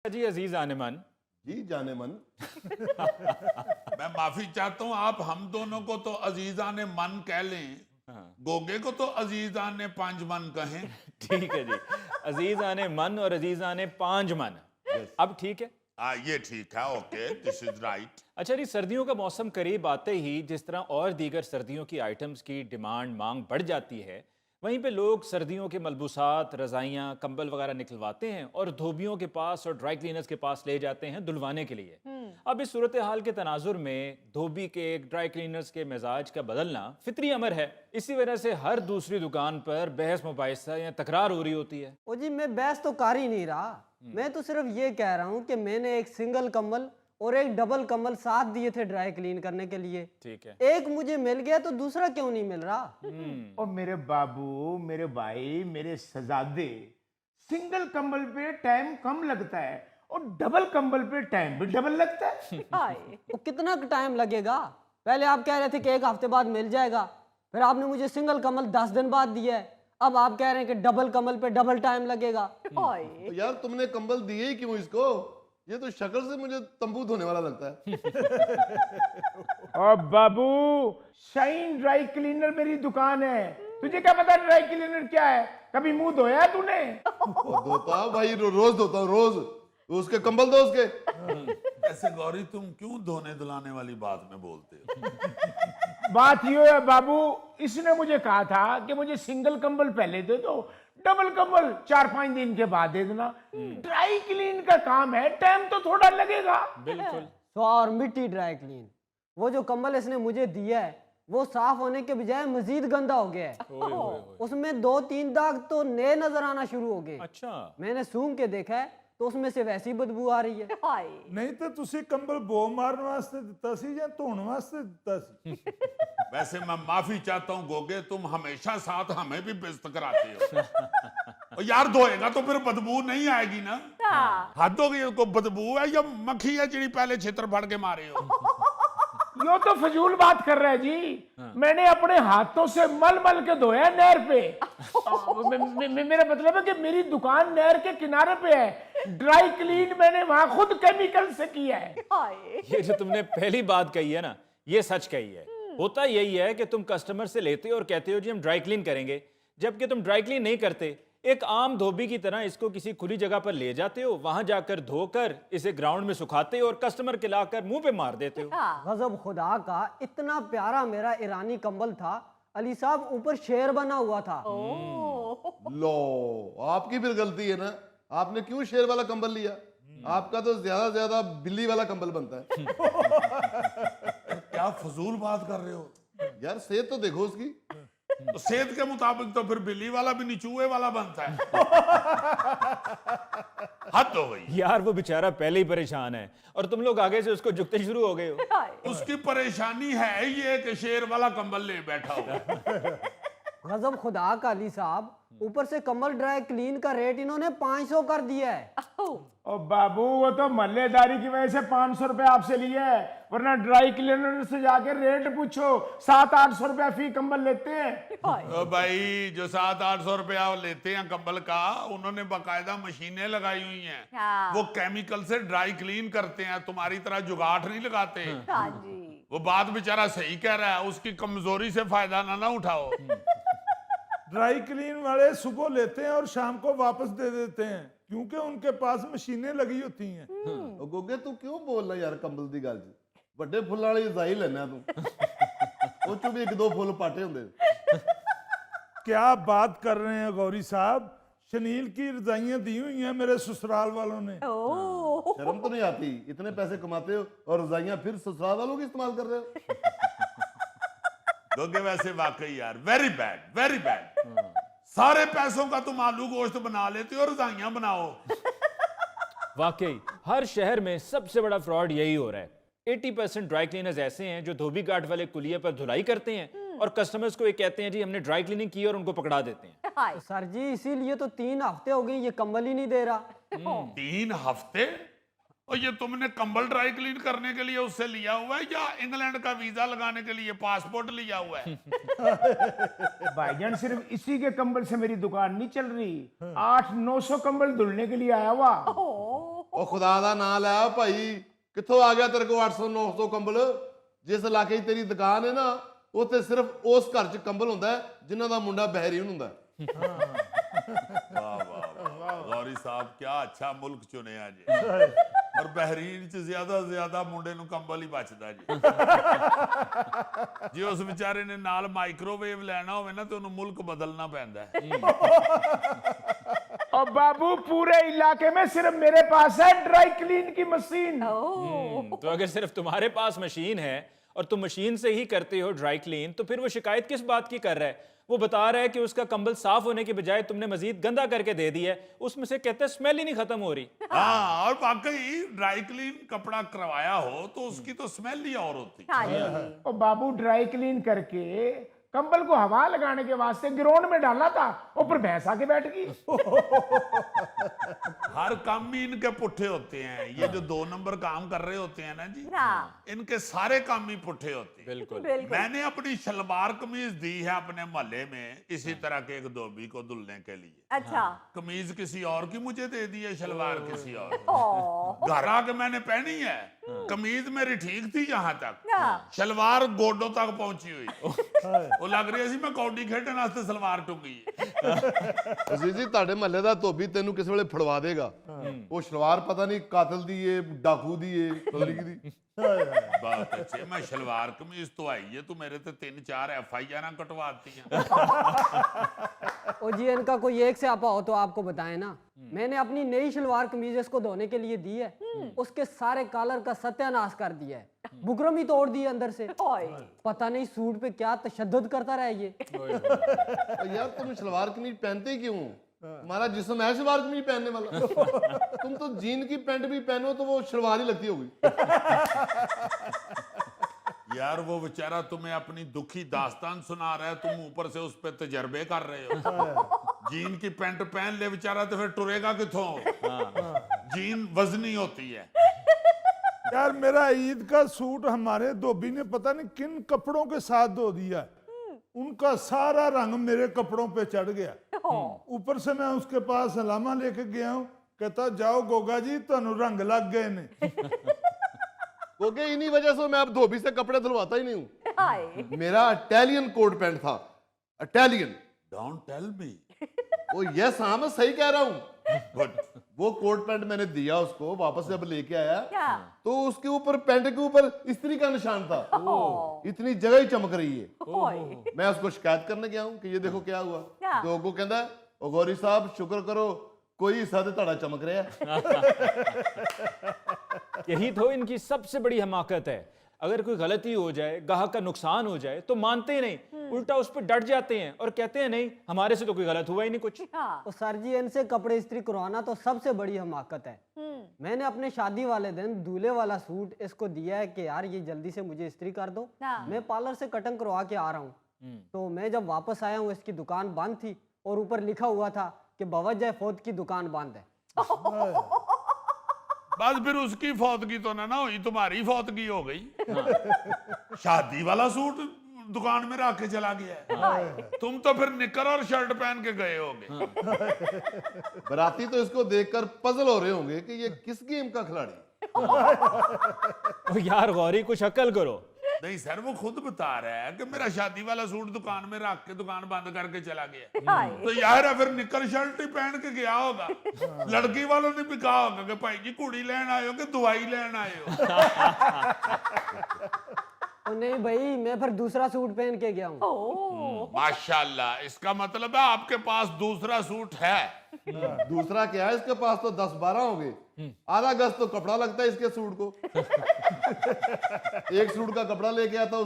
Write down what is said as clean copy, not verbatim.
जी अजीज आनेमन। जी जाने मन। मैं माफी चाहता हूँ, आप हम दोनों को तो अजीजा ने मन कह लें, गोगे को तो अजीजा ने पांच मन कहें। ठीक है जी, अजीज आने मन और अजीजा ने पांच मन। अब ठीक है। ये ठीक है, ओके, दिस इज राइट। अच्छा जी, सर्दियों का मौसम करीब आते ही जिस तरह और दीगर सर्दियों की आइटम्स की डिमांड मांग बढ़ जाती है, वहीं पे लोग सर्दियों के मलबूसात, रजाइयाँ, कंबल वगैरह निकलवाते हैं और धोबियों के पास और ड्राई क्लीनर्स के पास ले जाते हैं धुलवाने के लिए। अब इस सूरत हाल के तनाजुर में धोबी के, ड्राई क्लीनर्स के मिजाज का बदलना फितरी अमर है। इसी वजह से हर दूसरी दुकान पर बहस मुबाहिसा या तकरार हो रही होती है। ओ जी, मैं बहस तो कर ही नहीं रहा। मैं तो सिर्फ ये कह रहा हूँ कि मैंने एक सिंगल कंबल और एक डबल कंबल साथ दिए थे ड्राई क्लीन करने के लिए। ठीक है। एक मुझे मिल गया तो दूसरा क्यों नहीं मिल रहा? और मेरे बाबू, मेरे भाई, मेरे शहजादे, सिंगल कंबल पे टाइम कम लगता है और डबल कंबल पे टाइम भी डबल लगता है। तो कितना टाइम लगेगा? पहले आप कह रहे थे कि एक हफ्ते बाद मिल जाएगा, फिर आपने मुझे सिंगल कंबल 10 दिन बाद दिया है, अब आप कह रहे हैं कि डबल कंबल पे डबल टाइम लगेगा। तो यार तुमने कंबल दिए ही क्यों इसको? ये तो शक्ल से मुझे तंबू धोने वाला लगता है। और बाबू, शाइन ड्राई क्लीनर मेरी दुकान है। तुझे क्या पता ड्राई क्लीनर क्या है? कभी मुंह धोया है तूने? और धोता हूँ भाई, रोज धोता हूँ रोज। तो उसके कंबल दो उसके। ऐसे गौरी, तुम क्यों धोने धुलाने वाली बात में बोलते हो? बात ये है बाबू, इसने मुझे कहा था कि मुझे सिंगल कंबल पहले दे दो, डबल कंबल 4-5 दिन के बाद दे देना। ड्राई क्लीन का काम है, टाइम तो थोड़ा लगेगा। बिल्कुल। तो और मिट्टी ड्राई क्लीन, वो जो कंबल इसने मुझे दिया है वो साफ होने के बजाय मजीद गंदा हो गया है। उसमें 2-3 दाग तो नए नजर आना शुरू हो गए। अच्छा। मैंने सूंघ के देखा है तो उसमें से वैसी बदबू आ रही है। नहीं तो तुसी कंबल बो मारने वास्ते दिता सी या धोने वास्ते दिता सी? वैसे मैं माफी चाहता हूँ गोगे, तुम हमेशा साथ हमें भी बेइज्जत कराते हो। और यार धोएगा तो फिर बदबू नहीं आएगी ना? हद हो गई, को बदबू है या मक्खी है जिनी पहले छितर फाड़ के मारे हो? यो तो फजूल बात कर रहा है जी। मैंने अपने हाथों से मल मल के धोया नहर पे। मेरा मतलब है कि मेरी दुकान नहर के किनारे पे है। ड्राई क्लीन मैंने वहां खुद केमिकल से किया है। ये जो तुमने पहली बात कही है ना, ये सच कही है। होता यही है कि तुम कस्टमर से लेते हो और कहते हो जी हम ड्राई क्लीन करेंगे, जबकि तुम ड्राई क्लीन नहीं करते। एक आम धोबी की तरह इसको किसी खुली जगह पर ले जाते हो, वहां जाकर धोकर इसे ग्राउंड में सुखाते हो और कस्टमर के लाकर मुंह पे मार देते हो। गजब खुदा का, इतना प्यारा मेरा ईरानी कंबल था, अली साहब ऊपर शेर बना हुआ था। लो, आपकी फिर गलती है ना, आपने क्यों शेर वाला कंबल लिया? आपका तो ज्यादा से ज्यादा बिल्ली वाला कंबल बनता है। क्या फजूल बात कर रहे हो? यार सेहत तो देखो उसकी। तो सेहत के मुताबिक तो फिर बिल्ली वाला भी निचुए वाला बनता है। हद हो गई यार वो बेचारा पहले ही परेशान है और तुम लोग आगे से उसको झुकते शुरू हो गए हो। उसकी परेशानी है ये कि शेर वाला कंबल ले बैठा हो। गजब खुदा का अली साहब, ऊपर से कंबल ड्राई क्लीन का रेट इन्होंने 500 कर दिया है। और बाबू, वो तो मल्लेदारी की वजह से 500 रुपए आपसे लिए है, वरना ड्राई क्लीनर से जाके रेट पूछो, 700-800 रुपया फी कंबल लेते हैं। तो भाई जो 700-800 रुपया लेते हैं कंबल का, उन्होंने बाकायदा मशीनें लगाई हुई हैं। वो केमिकल से ड्राई क्लीन करते हैं, तुम्हारी तरह जुगाड़ नहीं लगाते। वो बात बेचारा सही कह रहा है, उसकी कमजोरी से फायदा ना उठाओ। ड्राई क्लीन वाले सुबह लेते हैं और शाम को वापस दे देते हैं, क्योंकि उनके पास मशीनें लगी होती हैं। ओ गोगे तू क्यों बोल रहा यार कंबल दी गल? ਵੱਡੇ ਫੁੱਲਾਂ ਵਾਲੀ ਰਜ਼ਾਈ ਲੈਣਾ ਤੂੰ। ਉਹ ਚੋਂ ਵੀ 1-2 ਫੁੱਲ ਪਾਟੇ ਹੁੰਦੇ। क्या बात कर रहे हैं गौरी साहब, शनील की रजाइयां दी हुई हैं मेरे ससुराल वालों ने। शर्म तो नहीं आती? इतने पैसे कमाते हो और रजाइयां फिर ससुराल वालों की इस्तेमाल कर रहे हो। गोगे वैसे वाकई यार वेरी बैड, वेरी बैड। सारे पैसों का तुम आलू गोश्त बना लेते हो, रजाइयां बनाओ। वाकई हर शहर में सबसे बड़ा फ्रॉड यही हो रहा है। 80% ड्राई क्लीनर्स ऐसे हैं जो धोबी घाट वाले कुलिये पर धुलाई करते हैं और कस्टमर्स को ये कहते हैं जी हमने ड्राई क्लीनिंग की और उनको पकड़ा देते हैं। तो सर जी इसीलिए तो 3 हफ्ते हो गए ये कंबल ही नहीं दे रहा। 3 हफ्ते? और ये तुमने कंबल ड्राई क्लीन करने के लिए उससे लिया हुआ है या इंग्लैंड का वीजा लगाने के लिए पासपोर्ट लिया हुआ है? भाईजान सिर्फ इसी के कंबल से मेरी दुकान नहीं चल रही, 800-900 कंबल धुलने के लिए आया हुआ। ਉਹ ਖੁਦਾ ਦਾ ਨਾਂ ਲੈ ਭਾਈ, ਕਿੱਥੋਂ ਆ ਗਿਆ ਤੇਰੇ ਕੋਲ 800 900 ਕੰਬਲ? ਜਿਸ ਇਲਾਕੇ 'ਚ ਤੇਰੀ ਦੁਕਾਨ ਹੈ ਨਾ, ਉੱਥੇ ਸਿਰਫ ਉਸ ਘਰ 'ਚ ਕੰਬਲ ਹੁੰਦਾ ਹੈ ਜਿਨ੍ਹਾਂ ਦਾ ਮੁੰਡਾ ਬਹਿਰੀਨ ਹੁੰਦਾ ਹੈ। वाह वाह वाह, गौरी साहब क्या अच्छा मुल्क चुने जी। और बहरीन च ज्यादा से ज्यादा मुंडे नूं कंबल ही बचदा जी। जे उस बेचारे ने नाल माइक्रोवेव लेना होवे ना तो उन्हें मुल्क बदलना पैंदा है। और बाबू पूरे इलाके में सिर्फ मेरे पास है ड्राई क्लीन की मशीन। तो अगर सिर्फ तुम्हारे पास मशीन है और तुम मशीन से ही करते हो ड्राई क्लीन, तो फिर वो शिकायत किस बात की कर रहा है? वो बता रहा है कि उसका कंबल साफ होने के बजाय तुमने मजीद गंदा करके दे दिया है, उसमें से कहते हैं स्मेल ही नहीं खत्म हो रही। हाँ, और वाकई ड्राई क्लीन कपड़ा करवाया हो तो उसकी तो स्मेल ही और होती। और बाबू ड्राई क्लीन करके कंबल को हवा लगाने के वास्ते ग्राउंड में डाला था, ऊपर भैंस आके बैठ गई। हर काम ही इनके पुट्ठे होते हैं। ये जो 2 नंबर काम कर रहे होते हैं ना जी, इनके सारे काम ही पुट्ठे होते हैं। बिल्कुल। मैंने अपनी शलवार कमीज दी है अपने मोहल्ले में इसी तरह के एक धोबी को दुल्हने के लिए। अच्छा। कमीज किसी और की मुझे दे दी है, शलवार किसी और। घर आके मैंने पहनी है, कमीज मेरी ठीक थी यहाँ तक, शलवार गोडों तक पहुंची हुई। वो लग रही सी मैं कौडी खेडन वास्ते सलवार टुकी है। ਅਜ਼ੀਜ਼ ਜੀ, ਤੁਹਾਡੇ ਮਹੱਲੇ ਦਾ ਧੋਬੀ ਤੈਨੂੰ ਕਿਸੇ ਵੇਲੇ ਫੜਵਾ ਦੇਗਾ। ਉਹ ਸ਼ਲਵਾਰ ਪਤਾ ਨਹੀਂ ਕਾਤਲ ਦੀ ਏ, ਡਾਕੂ ਦੀ ਏ, ਪਤਾ ਨਹੀਂ ਕਿਹਦੀ। बहुत अच्छे। मैं शलवार कमीज तो आई है, तू मेरे ते 3-4 FIR कटवाती हैं। और जी इनका कोई एक से आपा हो तो आपको बताएं ना। मैंने अपनी नई शलवार कमीज इसको धोने के लिए दी है, उसके सारे कॉलर का सत्यानाश कर दिया है, बुकरम ही तोड़ दिए अंदर से। पता नहीं सूट पे क्या तशद्दुद करता रहा ये। यार तुम शलवार कमीज पहनते ही क्यों? तुम्हारा जिस्म है शलवार कमीज पहनने वाला। तुम तो जीन की पैंट भी पहनो तो वो शलवार ही लगती होगी। यार वो बेचारा तुम्हें अपनी दुखी दास्तान सुना रहा है, तुम ऊपर से उस पे तजर्बे कर रहे हो। जीन की पैंट पहन ले बेचारा तो फिर टुरेगा किथों? जीन वजनी होती है। यार मेरा ईद का सूट हमारे धोबी ने पता नहीं किन कपड़ों के साथ धो दिया, उनका सारा रंग मेरे कपड़ों पे चढ़ गया। ऊपर से मैं उसके पास सलामा लेके गया हूँ, कहता जाओ गोगा जी तुहानू रंग लग गए ने। क्योंकि इन्हीं वजह से मैं अब धोबी से कपड़े धुलवाता ही नहीं हूँ। मेरा इटालियन कोट पैंट था, Italian. Don't tell me. Oh yes, हाँ मैं सही कह रहा हूँ। गुड। वो कोट पैंट मैंने दिया उसको, वापस जब लेके आया तो उसके ऊपर पैंट के ऊपर इस्त्री का निशान था। इतनी जगह ही चमक रही है। मैं उसको शिकायत करने गया हूँ कि ये देखो क्या हुआ, तो वो कहता है ओ गौरी साहब शुक्र करो कोई हिस्सा तो ताड़ा चमक रहा है। यही तो इनकी सबसे बड़ी हमाकत है। अगर कोई गलती हो जाए, गाहक का नुकसान हो जाए, तो मानते ही नहीं, उल्टा उस पर डट जाते हैं और कहते हैं नहीं हमारे से तो कोई गलत हुआ ही नहीं कुछ। तो सर जी इनसे कपड़े इस्त्री करवाना तो सबसे बड़ी हमाकत है। मैंने अपने शादी वाले दिन दूल्हे वाला सूट इसको दिया है कि यार ये जल्दी से मुझे इस्त्री कर दो, मैं पार्लर से कटिंग करवा के आ रहा हूँ। तो मैं जब वापस आया हूँ इसकी दुकान बंद थी और ऊपर लिखा हुआ था कि बवजह फौत की दुकान बंद है। बस फिर उसकी फौतगी तो ना हुई, तुम्हारी फौतगी हो गई। शादी वाला सूट दुकान में रख के चला गया है। तुम तो फिर निकर और शर्ट पहन के गए होगे। बराती तो इसको देखकर पजल हो रहे होंगे कि ये किस गेम का खिलाड़ी। तो यार गौरी कुछ अकल करो। नहीं सर, वो खुद बता रहा है कि मेरा शादी वाला सूट दुकान में रख के दुकान बंद करके चला गया। तो यार फिर निकर शर्ट ही पहन के गया होगा। लड़की वालों ने भी कहा होगा कि भाई जी कुड़ी लेन आए हो कि दवाई लेन आए हो। नहीं भाई मैं फिर दूसरा सूट पहन के गया हूँ। माशाल्लाह, इसका मतलब है आपके पास दूसरा सूट है। दूसरा क्या है, इसके पास तो 10-12 हो गए। आधा गज तो कपड़ा लगता है इसके सूट को। एक सूट का कपड़ा लेके आता